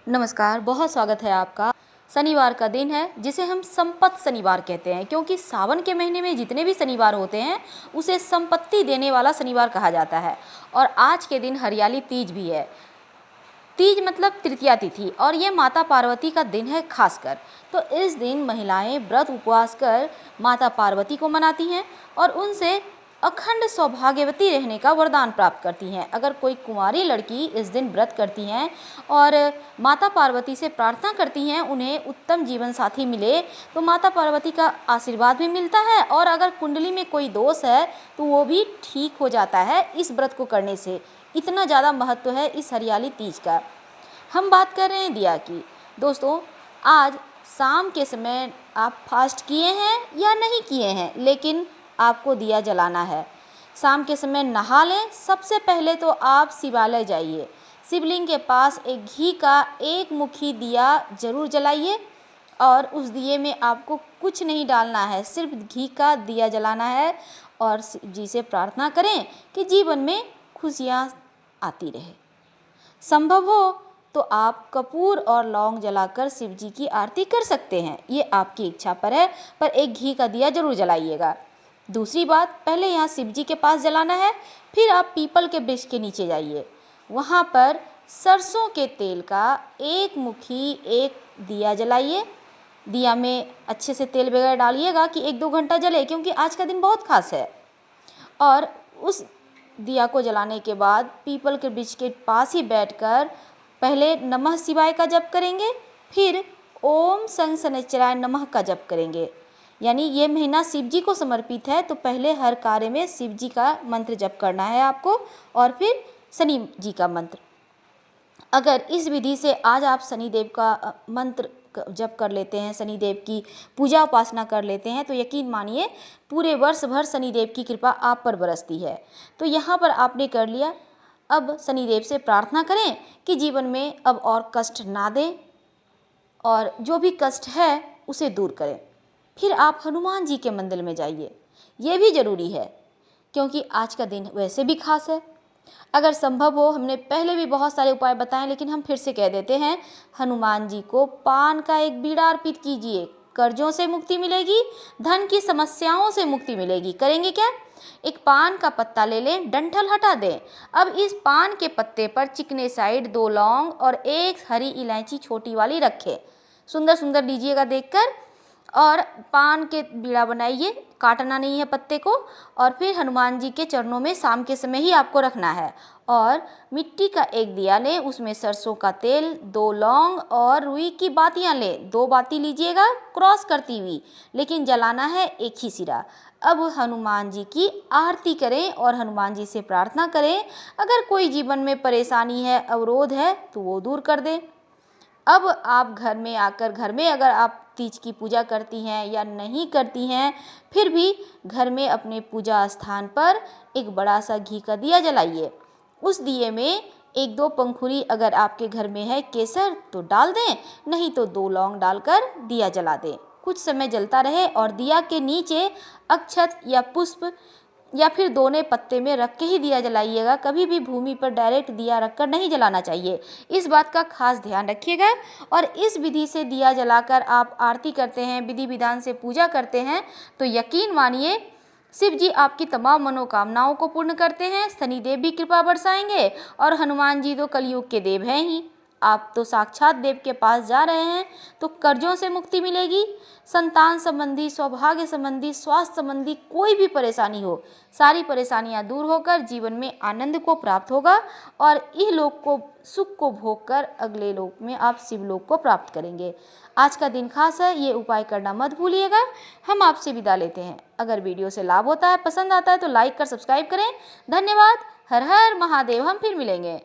नमस्कार, बहुत स्वागत है आपका। शनिवार का दिन है जिसे हम संपत्ति शनिवार कहते हैं, क्योंकि सावन के महीने में जितने भी शनिवार होते हैं उसे संपत्ति देने वाला शनिवार कहा जाता है। और आज के दिन हरियाली तीज भी है। तीज मतलब तृतीया तिथि, और ये माता पार्वती का दिन है खासकर। तो इस दिन महिलाएं व्रत उपवास कर माता पार्वती को मनाती हैं और उनसे अखंड सौभाग्यवती रहने का वरदान प्राप्त करती हैं। अगर कोई कुंवारी लड़की इस दिन व्रत करती हैं और माता पार्वती से प्रार्थना करती हैं उन्हें उत्तम जीवन साथी मिले, तो माता पार्वती का आशीर्वाद भी मिलता है। और अगर कुंडली में कोई दोष है तो वो भी ठीक हो जाता है इस व्रत को करने से। इतना ज़्यादा महत्व है इस हरियाली तीज का। हम बात कर रहे हैं दिया की। दोस्तों, आज शाम के समय आप फास्ट किए हैं या नहीं किए हैं, लेकिन आपको दिया जलाना है। शाम के समय नहा लें। सबसे पहले तो आप शिवालय जाइए, शिवलिंग के पास एक घी का एक मुखी दिया जरूर जलाइए। और उस दिए में आपको कुछ नहीं डालना है, सिर्फ घी का दिया जलाना है और शिव जी से प्रार्थना करें कि जीवन में खुशियाँ आती रहे। संभव हो तो आप कपूर और लौंग जलाकर शिव जी की आरती कर सकते हैं, ये आपकी इच्छा पर है, पर एक घी का दिया जरूर जलाइएगा। दूसरी बात, पहले यहाँ शिव जी के पास जलाना है, फिर आप पीपल के वृक्ष के नीचे जाइए। वहाँ पर सरसों के तेल का एक मुट्ठी एक दिया जलाइए। दिया में अच्छे से तेल वगैरह डालिएगा कि 1-2 घंटा जले, क्योंकि आज का दिन बहुत खास है। और उस दिया को जलाने के बाद पीपल के वृक्ष के पास ही बैठकर पहले नमः शिवाय का जप करेंगे, फिर ओम शं शनैश्चराय नमः का जप करेंगे। यानी ये महीना शिव जी को समर्पित है, तो पहले हर कार्य में शिव जी का मंत्र जप करना है आपको, और फिर शनि जी का मंत्र। अगर इस विधि से आज आप शनिदेव का मंत्र जप कर लेते हैं, शनिदेव की पूजा उपासना कर लेते हैं, तो यकीन मानिए पूरे वर्ष भर शनिदेव की कृपा आप पर बरसती है। तो यहाँ पर आपने कर लिया। अब शनिदेव से प्रार्थना करें कि जीवन में अब और कष्ट ना दें और जो भी कष्ट है उसे दूर करें। फिर आप हनुमान जी के मंदिर में जाइए, ये भी ज़रूरी है, क्योंकि आज का दिन वैसे भी खास है। अगर संभव हो, हमने पहले भी बहुत सारे उपाय बताएं, लेकिन हम फिर से कह देते हैं, हनुमान जी को पान का एक बीड़ा अर्पित कीजिए। कर्जों से मुक्ति मिलेगी, धन की समस्याओं से मुक्ति मिलेगी। करेंगे क्या? एक पान का पत्ता ले लें, डंठल हटा दें। अब इस पान के पत्ते पर चिकने साइड 2 लौंग और 1 हरी इलायची छोटी वाली रखें। सुंदर सुंदर लीजिएगा देखकर। और पान के बीड़ा बनाइए, काटना नहीं है पत्ते को। और फिर हनुमान जी के चरणों में शाम के समय ही आपको रखना है। और मिट्टी का एक दिया लें, उसमें सरसों का तेल, 2 लौंग और रुई की बातियां लें। 2 बाती लीजिएगा क्रॉस करती हुई, लेकिन जलाना है एक ही सिरा। अब हनुमान जी की आरती करें और हनुमान जी से प्रार्थना करें, अगर कोई जीवन में परेशानी है, अवरोध है, तो वो दूर कर दें। अब आप घर में आकर, घर में अगर आप तीज की पूजा करती हैं या नहीं करती हैं, फिर भी घर में अपने पूजा स्थान पर एक बड़ा सा घी का दिया जलाइए। उस दिए में 1-2 पंखुड़ी अगर आपके घर में है केसर तो डाल दें, नहीं तो 2 लौंग डालकर दिया जला दें। कुछ समय जलता रहे और दिया के नीचे अक्षत या पुष्प या फिर दोने पत्ते में रख के ही दिया जलाइएगा। कभी भी भूमि पर डायरेक्ट दिया रखकर नहीं जलाना चाहिए, इस बात का खास ध्यान रखिएगा। और इस विधि से दिया जलाकर आप आरती करते हैं, विधि विधान से पूजा करते हैं, तो यकीन मानिए शिव जी आपकी तमाम मनोकामनाओं को पूर्ण करते हैं। शनिदेव भी कृपा बरसाएंगे और हनुमान जी तो कलयुग के देव हैं ही। आप तो साक्षात देव के पास जा रहे हैं, तो कर्जों से मुक्ति मिलेगी। संतान संबंधी, सौभाग्य संबंधी, स्वास्थ्य संबंधी कोई भी परेशानी हो, सारी परेशानियां दूर होकर जीवन में आनंद को प्राप्त होगा। और इह लोक को, सुख को भोग कर अगले लोक में आप शिवलोक को प्राप्त करेंगे। आज का दिन खास है, ये उपाय करना मत भूलिएगा। हम आपसे विदा लेते हैं। अगर वीडियो से लाभ होता है, पसंद आता है, तो लाइक कर सब्सक्राइब करें। धन्यवाद। हर हर महादेव। हम फिर मिलेंगे।